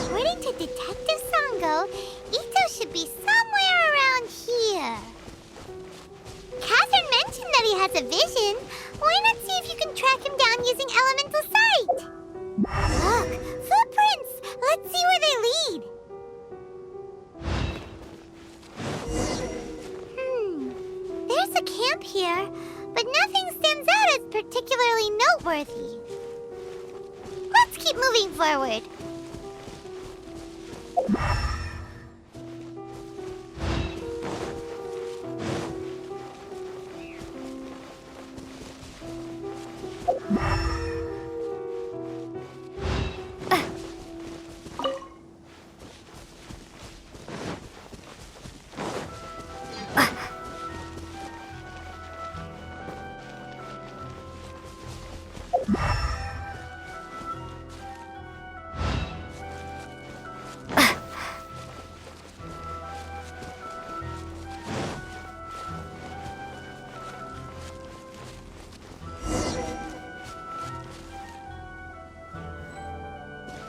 According to Detective Sango, Ito should be somewhere around here. Catherine mentioned that he has a vision. Why not see if you can track him down using elemental sight? Look, footprints! Let's see where they lead. There's a camp here, but nothing stands out as particularly noteworthy. Let's keep moving forward.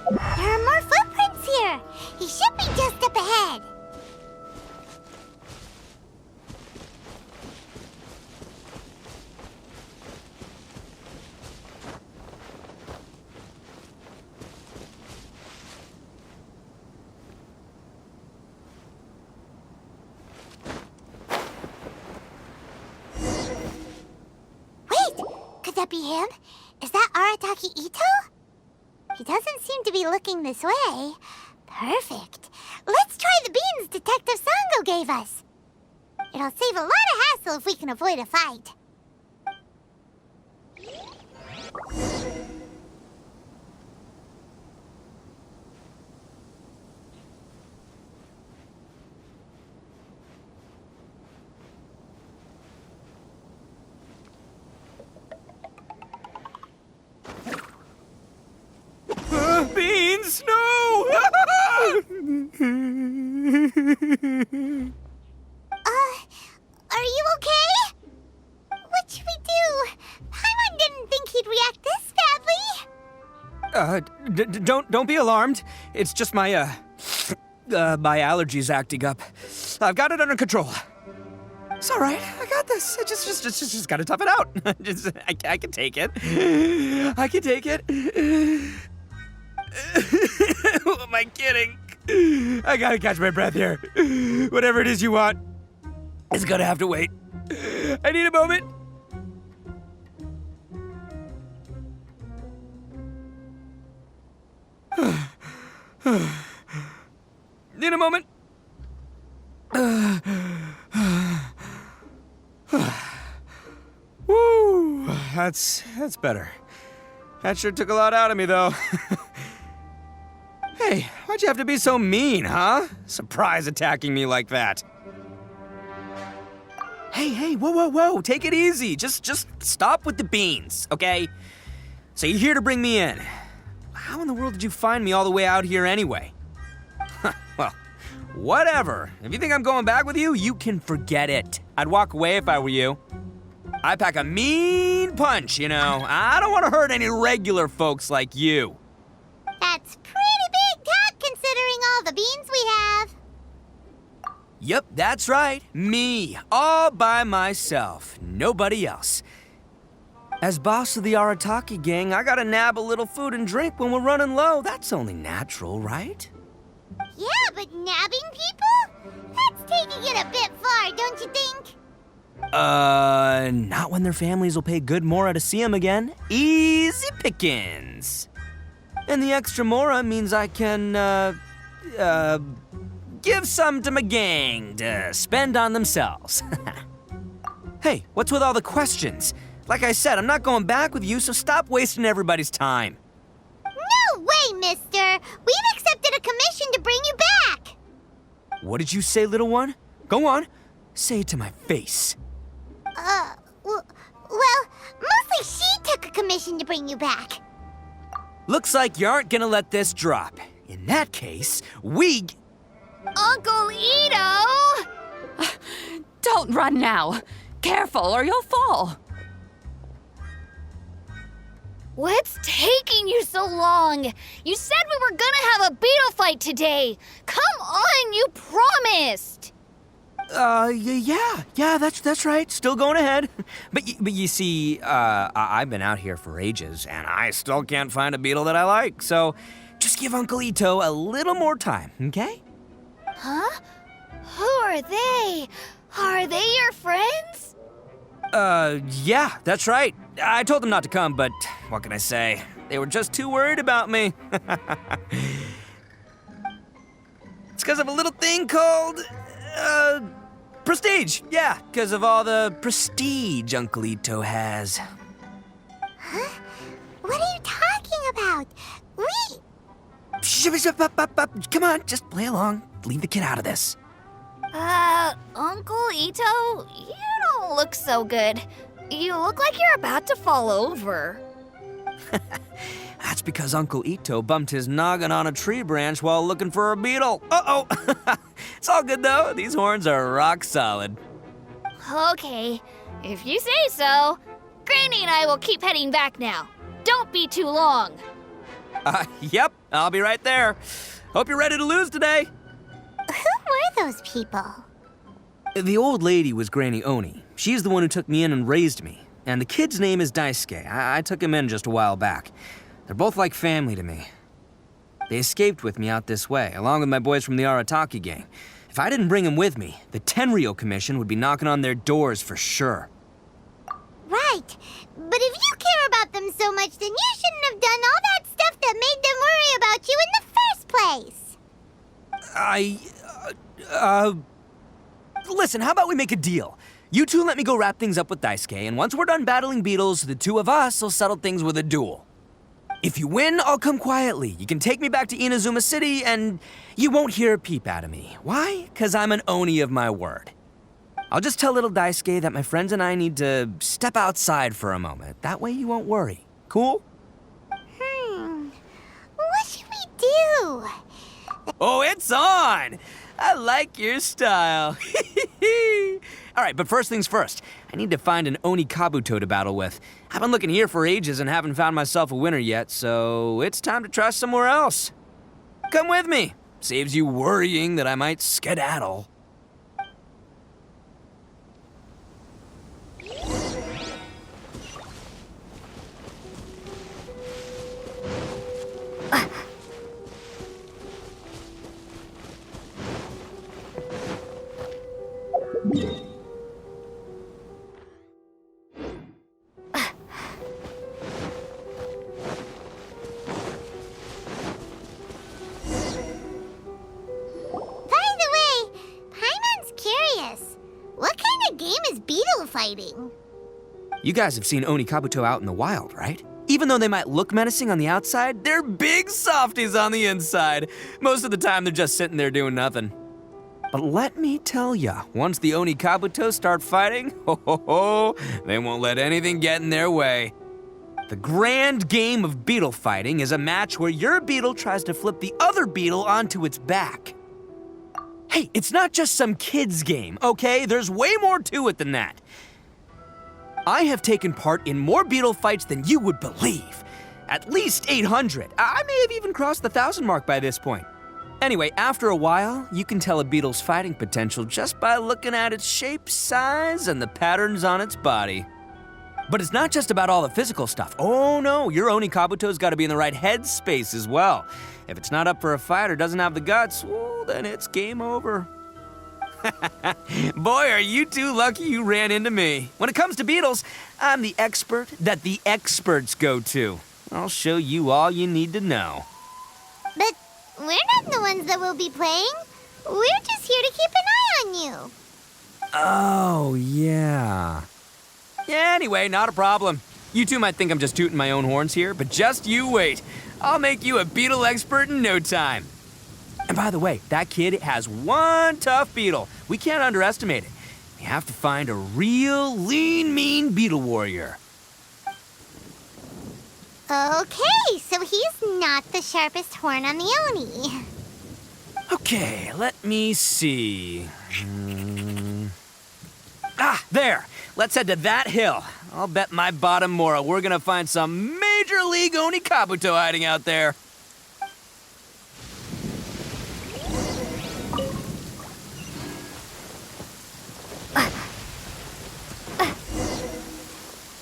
There are more footprints here. He should be just up ahead. Wait, could that be him? Is that Arataki Ito? He doesn't seem to be looking this way. Perfect. Let's try the beans Detective Sango gave us. It'll save a lot of hassle if we can avoid a fight. Beans, no! Are you okay? What should we do? Paimon didn't think he'd react this badly. Don't be alarmed. It's just my my allergies acting up. I've got it under control. It's all right. I got this. I just gotta tough it out. I can take it. I can take it. Who am I kidding? I gotta catch my breath here. Whatever it is you want, it's gonna have to wait. I need a moment. Need a moment. Woo, that's better. That sure took a lot out of me, though. Hey, why'd you have to be so mean, huh? Surprise attacking me like that. Hey, whoa, take it easy. Just stop with the beans, okay? So you're here to bring me in. How in the world did you find me all the way out here anyway? Well, whatever. If you think I'm going back with you, you can forget it. I'd walk away if I were you. I pack a mean punch, you know. I don't want to hurt any regular folks like you. That's pretty big talk considering all the beans we have. Yep, that's right. Me, all by myself. Nobody else. As boss of the Arataki gang, I gotta nab a little food and drink when we're running low. That's only natural, right? Yeah, but nabbing people? That's taking it a bit far, don't you think? Not when their families will pay good mora to see them again. Easy pickings. And the extra mora means I can, give some to my gang to spend on themselves. Hey, what's with all the questions? Like I said, I'm not going back with you, so stop wasting everybody's time. No way, mister! We've accepted a commission to bring you back! What did you say, little one? Go on. Say it to my face. Well, mostly she took a commission to bring you back. Looks like you aren't gonna let this drop. In that case, Uncle Ito! Don't run now. Careful or you'll fall. What's taking you so long? You said we were gonna have a beetle fight today. Come on, you promised. Yeah, that's right. Still going ahead. But you see, I've been out here for ages, and I still can't find a beetle that I like. So, just give Uncle Ito a little more time, okay? Huh? Who are they? Are they your friends? Yeah, that's right. I told them not to come, but what can I say? They were just too worried about me. It's because of a little thing called, prestige. Yeah, because of all the prestige Uncle Ito has. Huh? What are you talking about? Come on, just play along. Leave the kid out of this. Uncle Ito, you don't look so good. You look like you're about to fall over. That's because Uncle Ito bumped his noggin on a tree branch while looking for a beetle. Uh-oh. It's all good, though. These horns are rock solid. Okay, if you say so. Granny and I will keep heading back now. Don't be too long. Yep, I'll be right there. Hope you're ready to lose today. Who were those people? The old lady was Granny Oni. She's the one who took me in and raised me. And the kid's name is Daisuke. I took him in just a while back. They're both like family to me. They escaped with me out this way, along with my boys from the Arataki gang. If I didn't bring them with me, the Tenryou Commission would be knocking on their doors for sure. Right. But if you care about them so much, then you shouldn't have done all that stuff that made them worry about you in the first place. Listen, how about we make a deal? You two let me go wrap things up with Daisuke, and once we're done battling beetles, the two of us will settle things with a duel. If you win, I'll come quietly. You can take me back to Inazuma City, and you won't hear a peep out of me. Why? 'Cause I'm an Oni of my word. I'll just tell little Daisuke that my friends and I need to step outside for a moment. That way you won't worry. Cool? What should we do? Oh, it's on! I like your style. All right, but first things first. I need to find an Oni Kabuto to battle with. I've been looking here for ages and haven't found myself a winner yet, so it's time to try somewhere else. Come with me. Saves you worrying that I might skedaddle. Fighting. You guys have seen Oni Kabuto out in the wild, right? Even though they might look menacing on the outside, they're big softies on the inside. Most of the time, they're just sitting there doing nothing. But let me tell ya, once the Oni Kabuto start fighting, they won't let anything get in their way. The grand game of beetle fighting is a match where your beetle tries to flip the other beetle onto its back. Hey, it's not just some kid's game, okay? There's way more to it than that. I have taken part in more beetle fights than you would believe. At least 800. I may have even crossed the 1,000 mark by this point. Anyway, after a while, you can tell a beetle's fighting potential just by looking at its shape, size, and the patterns on its body. But it's not just about all the physical stuff. Oh no, your Oni Kabuto's gotta be in the right headspace as well. If it's not up for a fight or doesn't have the guts, well, then it's game over. Boy, are you two lucky you ran into me. When it comes to beetles, I'm the expert that the experts go to. I'll show you all you need to know. But we're not the ones that will be playing. We're just here to keep an eye on you. Oh, yeah. Anyway, not a problem. You two might think I'm just tooting my own horns here, but just you wait. I'll make you a beetle expert in no time. And by the way, that kid has one tough beetle. We can't underestimate it. We have to find a real lean, mean beetle warrior. Okay, so he's not the sharpest horn on the Oni. Okay, let me see. There. Let's head to that hill. I'll bet my bottom Mora we're gonna find some major league Oni Kabuto hiding out there.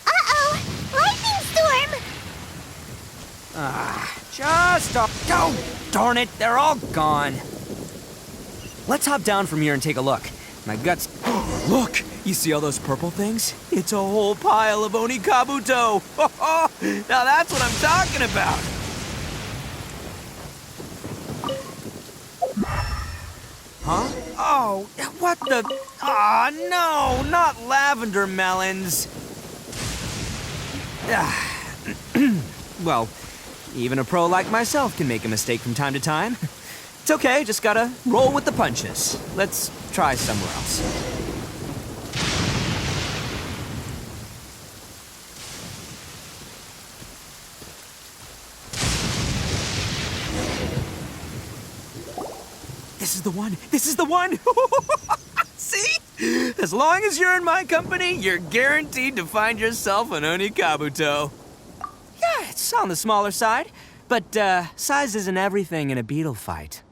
Uh-oh! Lightning storm! Just a... Oh, darn it, they're all gone. Let's hop down from here and take a look. My guts... Look! You see all those purple things? It's a whole pile of Oni Kabuto! Now that's what I'm talking about! Huh? Oh, what the... Aw, no! Not lavender melons! Well, even a pro like myself can make a mistake from time to time. It's okay, just gotta roll with the punches. Let's try somewhere else. This is the one! This is the one! See? As long as you're in my company, you're guaranteed to find yourself an Oni Kabuto. Yeah, it's on the smaller side, but size isn't everything in a beetle fight.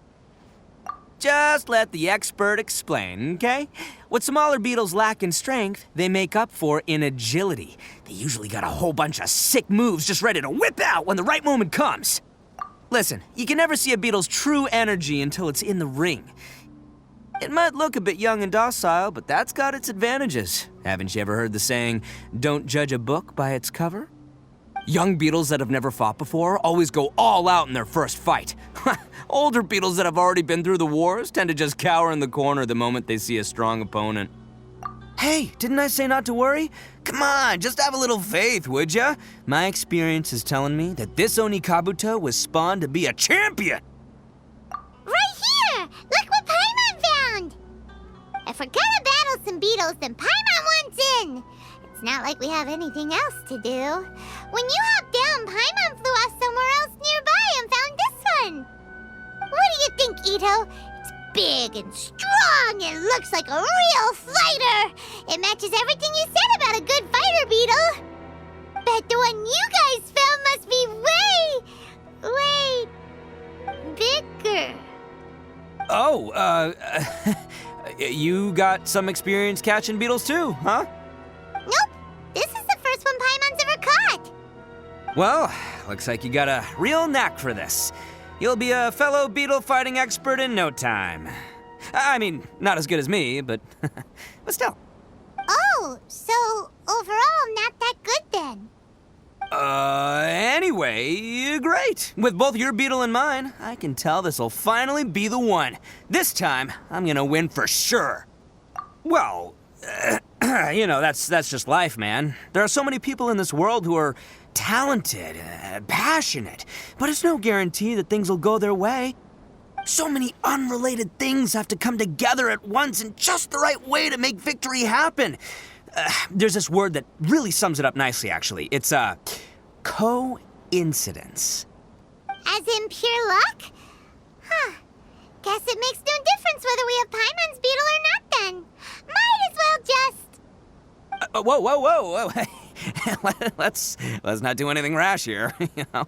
Just let the expert explain, okay? What smaller beetles lack in strength, they make up for in agility. They usually got a whole bunch of sick moves just ready to whip out when the right moment comes. Listen, you can never see a beetle's true energy until it's in the ring. It might look a bit young and docile, but that's got its advantages. Haven't you ever heard the saying, don't judge a book by its cover? Young beetles that have never fought before always go all out in their first fight. Older beetles that have already been through the wars tend to just cower in the corner the moment they see a strong opponent. Hey, didn't I say not to worry? Come on, just have a little faith, would ya? My experience is telling me that this Oni Kabuto was spawned to be a champion! Right here! Look what Paimon found! If we're gonna battle some beetles, then Paimon wants in! It's not like we have anything else to do. When you hopped down, Paimon flew off somewhere else nearby and found this one! What do you think, Ito? It's big and strong and looks like a real fighter! It matches everything you said about a good fighter beetle! Bet the one you guys found must be way bigger. Oh, you got some experience catching beetles too, huh? Nope, this is the first one Paimon's ever caught. Well, looks like you got a real knack for this. You'll be a fellow beetle fighting expert in no time. I mean, not as good as me, but still. Oh, so overall not that good then. Anyway, great. With both your beetle and mine, I can tell this'll finally be the one. This time, I'm gonna win for sure. Well, you know, that's just life, man. There are so many people in this world who are talented, passionate, but it's no guarantee that things will go their way. So many unrelated things have to come together at once in just the right way to make victory happen. There's this word that really sums it up nicely, actually. It's, coincidence. As in pure luck? Huh. Guess it makes no difference whether we have Paimon's beetle or not then. Might as well just... Whoa. Let's not do anything rash here, you know.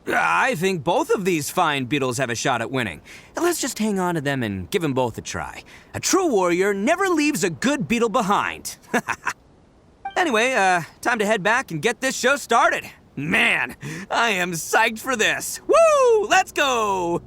I think both of these fine beetles have a shot at winning. Let's just hang on to them and give them both a try. A true warrior never leaves a good beetle behind. Anyway, time to head back and get this show started. Man, I am psyched for this. Woo! Let's go!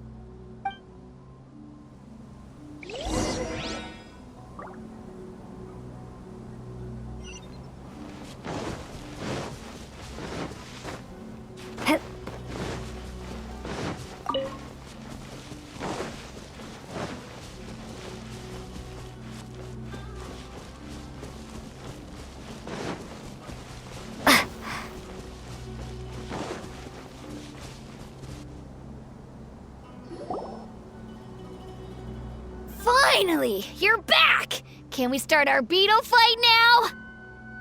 Finally! You're back! Can we start our beetle fight now?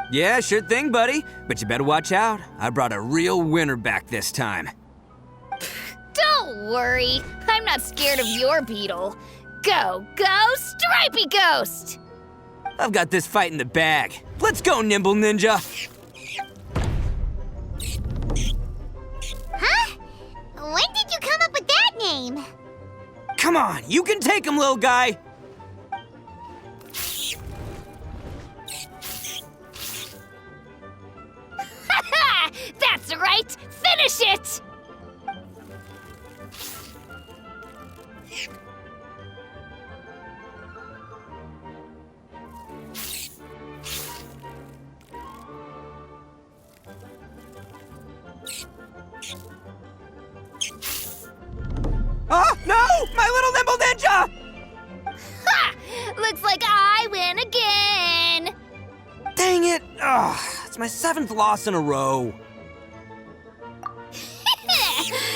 Yeah, sure thing, buddy. But you better watch out. I brought a real winner back this time. Don't worry. I'm not scared of your beetle. Go, Stripey Ghost! I've got this fight in the bag. Let's go, Nimble Ninja. Huh? When did you come up with that name? Come on, you can take him, little guy. That's right! Finish it! Oh, no! My little Nimble Ninja! Ha! Looks like I win again! Dang it! Ugh, it's my 7th loss in a row.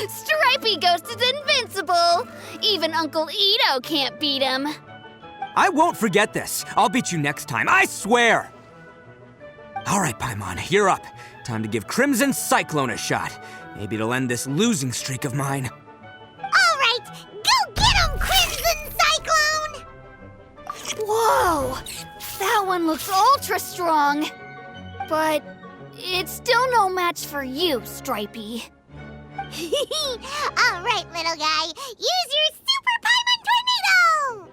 Stripey Ghost is invincible! Even Uncle Ito can't beat him. I won't forget this. I'll beat you next time, I swear! All right, Paimon, you're up. Time to give Crimson Cyclone a shot. Maybe it'll end this losing streak of mine. All right, go get him, Crimson Cyclone! Whoa! That one looks ultra strong. But it's still no match for you, Stripey. All right, little guy, use your Super Paimon Tornado!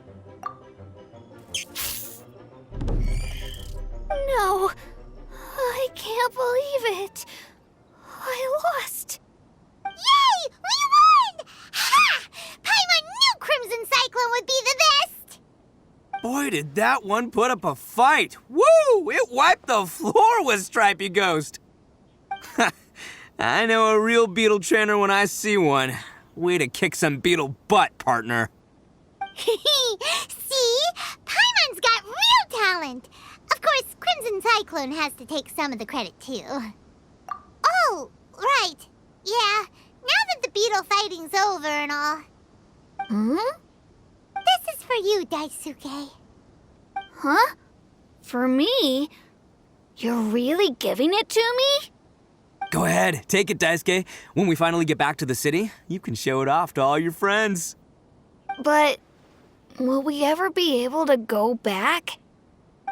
No, I can't believe it. I lost. Yay! We won! Ha! Paimon knew Crimson Cyclone would be the best! Boy, did that one put up a fight. Woo! It wiped the floor with Stripey Ghost. I know a real beetle trainer when I see one. Way to kick some beetle butt, partner. See? Paimon's got real talent. Of course, Crimson Cyclone has to take some of the credit, too. Oh, right. Yeah, now that the beetle fighting's over and all. Hmm? This is for you, Daisuke. Huh? For me? You're really giving it to me? Go ahead, take it, Daisuke. When we finally get back to the city, you can show it off to all your friends. But will we ever be able to go back?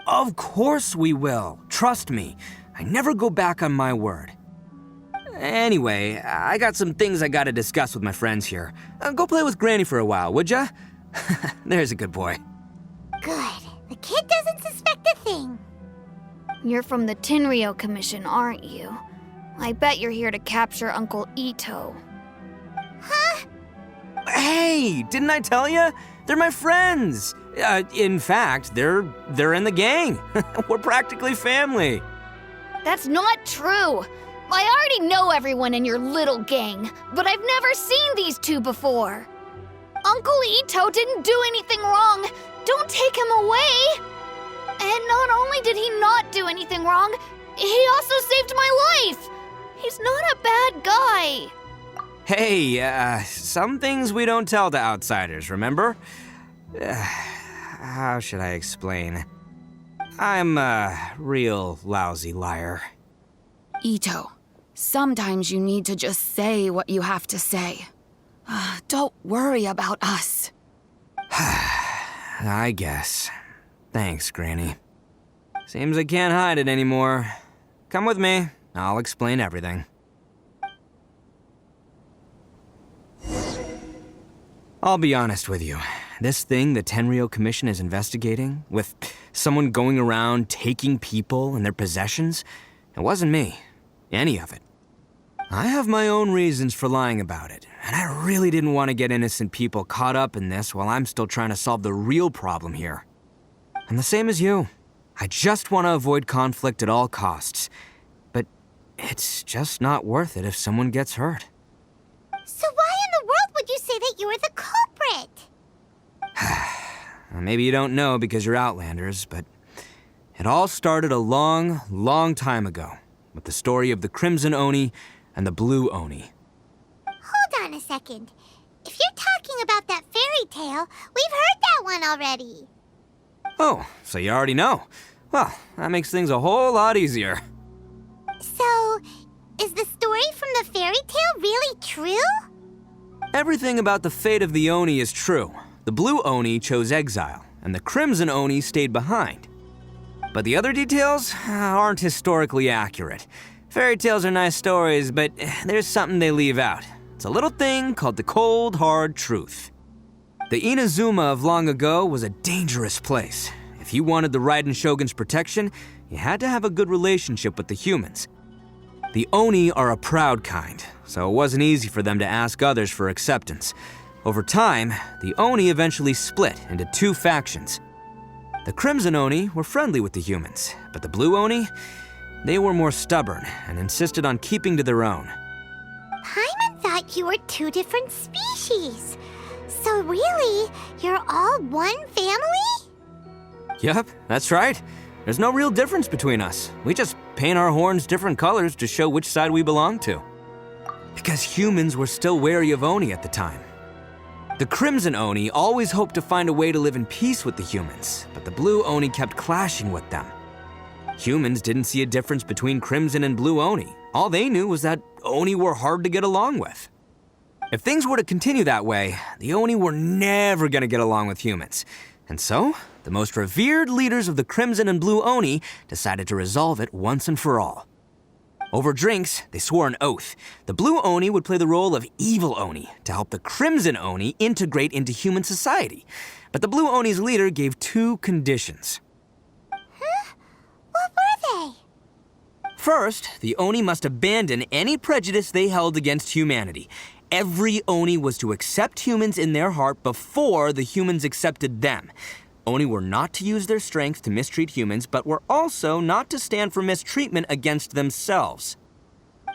Of course we will. Trust me. I never go back on my word. Anyway, I got some things I gotta discuss with my friends here. Go play with Granny for a while, would ya? There's a good boy. Good. The kid doesn't suspect a thing. You're from the Tenryou Commission, aren't you? I bet you're here to capture Uncle Ito. Huh? Hey, didn't I tell you? They're my friends. In fact, they're in the gang. We're practically family. That's not true. I already know everyone in your little gang, but I've never seen these two before. Uncle Ito didn't do anything wrong. Don't take him away. And not only did he not do anything wrong, he also saved my life. He's not a bad guy. Hey, some things we don't tell to outsiders, remember? How should I explain? I'm a real lousy liar. Ito, sometimes you need to just say what you have to say. Don't worry about us. I guess. Thanks, Granny. Seems I can't hide it anymore. Come with me. I'll explain everything. I'll be honest with you. This thing the Tenryou Commission is investigating, with someone going around taking people and their possessions, it wasn't me. Any of it. I have my own reasons for lying about it, and I really didn't want to get innocent people caught up in this while I'm still trying to solve the real problem here. I'm the same as you. I just want to avoid conflict at all costs. But it's just not worth it if someone gets hurt. So why in the world would you say that you were the culprit? Maybe you don't know because you're Outlanders, but it all started a long, long time ago with the story of the Crimson Oni and the Blue Oni. Hold on a second. If you're talking asking about that fairy tale. We've heard that one already. Oh, so you already know. Well, that makes things a whole lot easier. So, is the story from the fairy tale really true? Everything about the fate of the Oni is true. The blue Oni chose exile, and the crimson Oni stayed behind. But the other details aren't historically accurate. Fairy tales are nice stories, but there's something they leave out. It's a little thing called the cold, hard truth. The Inazuma of long ago was a dangerous place. If you wanted the Raiden Shogun's protection, you had to have a good relationship with the humans. The Oni are a proud kind, so it wasn't easy for them to ask others for acceptance. Over time, the Oni eventually split into two factions. The Crimson Oni were friendly with the humans, but the Blue Oni, they were more stubborn and insisted on keeping to their own. Paimon thought you were two different species. So really, you're all one family? Yep, that's right. There's no real difference between us. We just paint our horns different colors to show which side we belong to. Because humans were still wary of Oni at the time. The Crimson Oni always hoped to find a way to live in peace with the humans, but the Blue Oni kept clashing with them. Humans didn't see a difference between Crimson and Blue Oni. All they knew was that Oni were hard to get along with. If things were to continue that way, the Oni were never gonna get along with humans. And so, the most revered leaders of the Crimson and Blue Oni decided to resolve it once and for all. Over drinks, they swore an oath. The Blue Oni would play the role of evil Oni to help the Crimson Oni integrate into human society. But the Blue Oni's leader gave two conditions. Huh? What were they? First, the Oni must abandon any prejudice they held against humanity. Every Oni was to accept humans in their heart before the humans accepted them. Oni were not to use their strength to mistreat humans, but were also not to stand for mistreatment against themselves.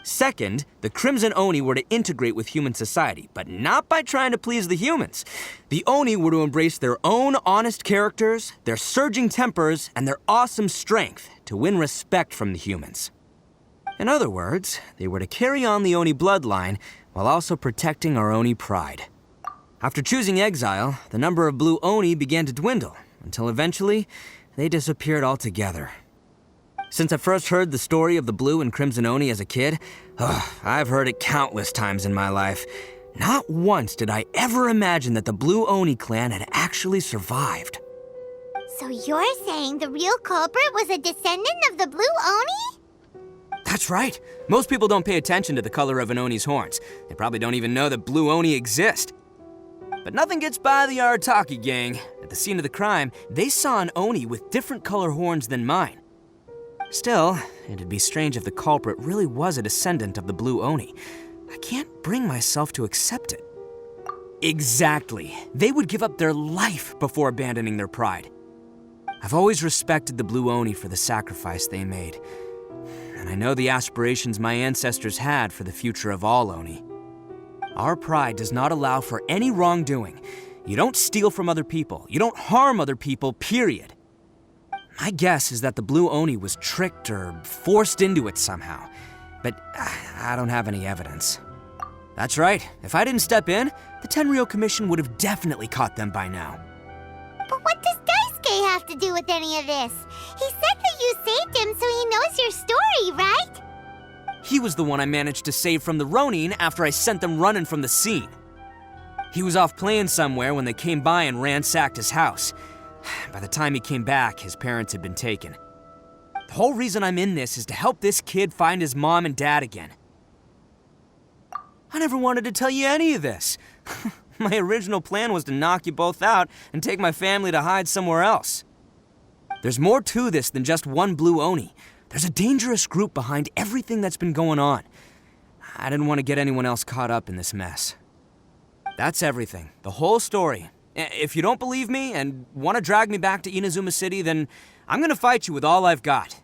Second, the Crimson Oni were to integrate with human society, but not by trying to please the humans. The Oni were to embrace their own honest characters, their surging tempers, and their awesome strength to win respect from the humans. In other words, they were to carry on the Oni bloodline while also protecting our Oni pride. After choosing exile, the number of Blue Oni began to dwindle, until eventually, they disappeared altogether. Since I first heard the story of the Blue and Crimson Oni as a kid, I've heard it countless times in my life. Not once did I ever imagine that the Blue Oni clan had actually survived. So you're saying the real culprit was a descendant of the Blue Oni? That's right. Most people don't pay attention to the color of an Oni's horns. They probably don't even know that Blue Oni exist. But nothing gets by the Arataki gang. At the scene of the crime, they saw an Oni with different color horns than mine. Still, it'd be strange if the culprit really was a descendant of the Blue Oni. I can't bring myself to accept it. Exactly. They would give up their life before abandoning their pride. I've always respected the Blue Oni for the sacrifice they made. And I know the aspirations my ancestors had for the future of all Oni. Our pride does not allow for any wrongdoing. You don't steal from other people. You don't harm other people, period. My guess is that the Blue Oni was tricked or forced into it somehow. But I don't have any evidence. That's right. If I didn't step in, the Tenryou Commission would have definitely caught them by now. But what does Daisuke have to do with any of this? He said that you saved him so he knows your story, right? He was the one I managed to save from the Ronin after I sent them running from the scene. He was off playing somewhere when they came by and ransacked his house. By the time he came back, his parents had been taken. The whole reason I'm in this is to help this kid find his mom and dad again. I never wanted to tell you any of this. My original plan was to knock you both out and take my family to hide somewhere else. There's more to this than just one Blue Oni. There's a dangerous group behind everything that's been going on. I didn't want to get anyone else caught up in this mess. That's everything, the whole story. If you don't believe me and want to drag me back to Inazuma City, then I'm gonna fight you with all I've got.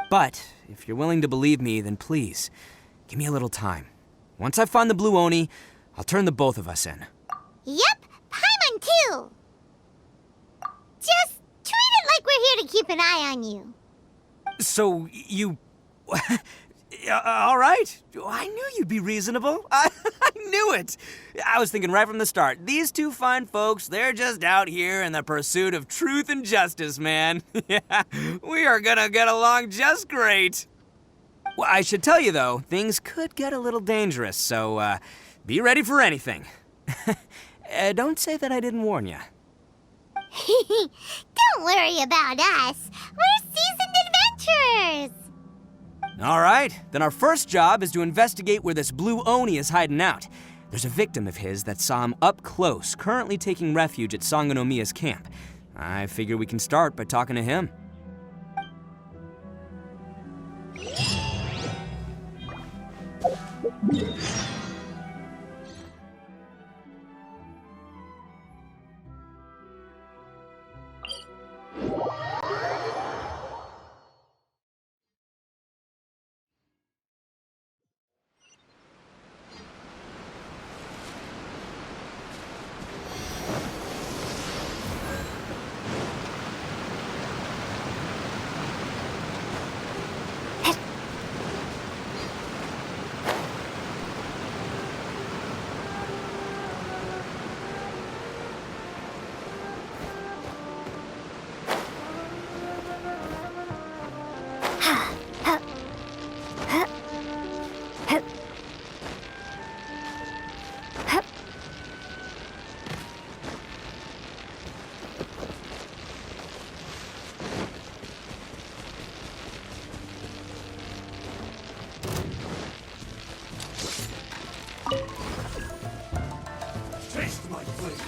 But if you're willing to believe me, then please, give me a little time. Once I find the Blue Oni, I'll turn the both of us in. Yep, Paimon too! Just treat it like we're here to keep an eye on you. So, you... All right. I knew you'd be reasonable. I knew it. I was thinking right from the start, these two fine folks, they're just out here in the pursuit of truth and justice, man. Yeah, we are gonna get along just great. Well, I should tell you, though, things could get a little dangerous, so be ready for anything. Don't say that I didn't warn you. Don't worry about us. We're seasoned adventurers. All right, then our first job is to investigate where this blue Oni is hiding out. There's a victim of his that saw him up close, currently taking refuge at Sangonomiya's camp. I figure we can start by talking to him. Taste my flavor.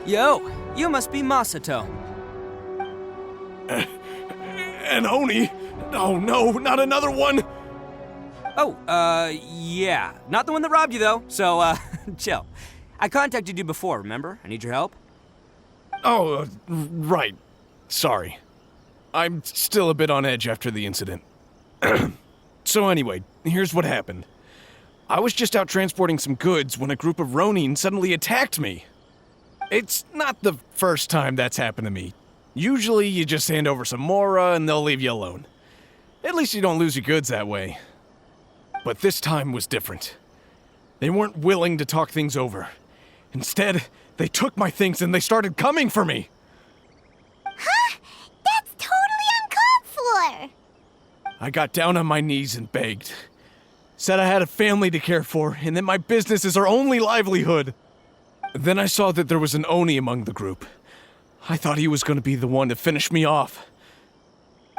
Yo, you must be Masato. An Oni? Oh no, not another one! Oh, yeah. Not the one that robbed you, though, so, chill. I contacted you before, remember? I need your help. Oh, right. Sorry. I'm still a bit on edge after the incident. So anyway, here's what happened. I was just out transporting some goods when a group of Ronin suddenly attacked me. It's not the first time that's happened to me. Usually you just hand over some Mora and they'll leave you alone. At least you don't lose your goods that way. But this time was different. They weren't willing to talk things over. Instead, they took my things and they started coming for me. Huh? That's totally uncalled for! I got down on my knees and begged. Said I had a family to care for and that my business is our only livelihood. Then I saw that there was an Oni among the group. I thought he was going to be the one to finish me off.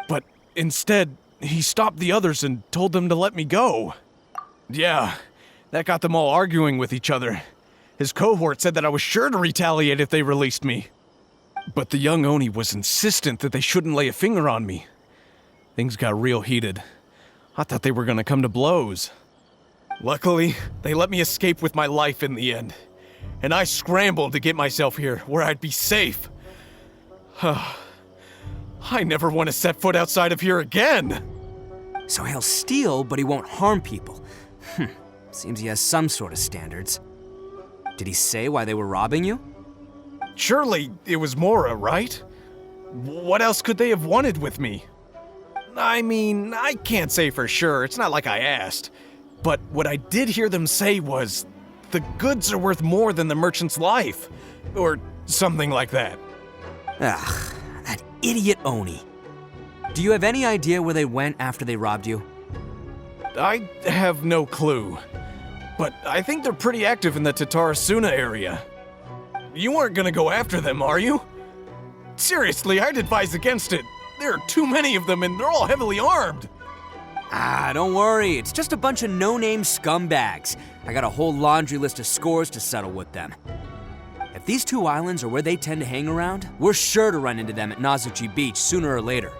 But instead, he stopped the others and told them to let me go. Yeah, that got them all arguing with each other. His cohort said that I was sure to retaliate if they released me. But the young Oni was insistent that they shouldn't lay a finger on me. Things got real heated. I thought they were gonna come to blows. Luckily, they let me escape with my life in the end. And I scrambled to get myself here, where I'd be safe. I never want to set foot outside of here again! So he'll steal, but he won't harm people. Seems he has some sort of standards. Did he say why they were robbing you? Surely it was Mora, right? What else could they have wanted with me? I mean, I can't say for sure, it's not like I asked. But what I did hear them say was, the goods are worth more than the merchant's life. Or something like that. Ugh, that idiot Oni. Do you have any idea where they went after they robbed you? I have no clue. But I think they're pretty active in the Tatarasuna area. You aren't gonna go after them, are you? Seriously, I'd advise against it. There are too many of them and they're all heavily armed. Don't worry. It's just a bunch of no-name scumbags. I got a whole laundry list of scores to settle with them. If these two islands are where they tend to hang around, we're sure to run into them at Nazuchi Beach sooner or later.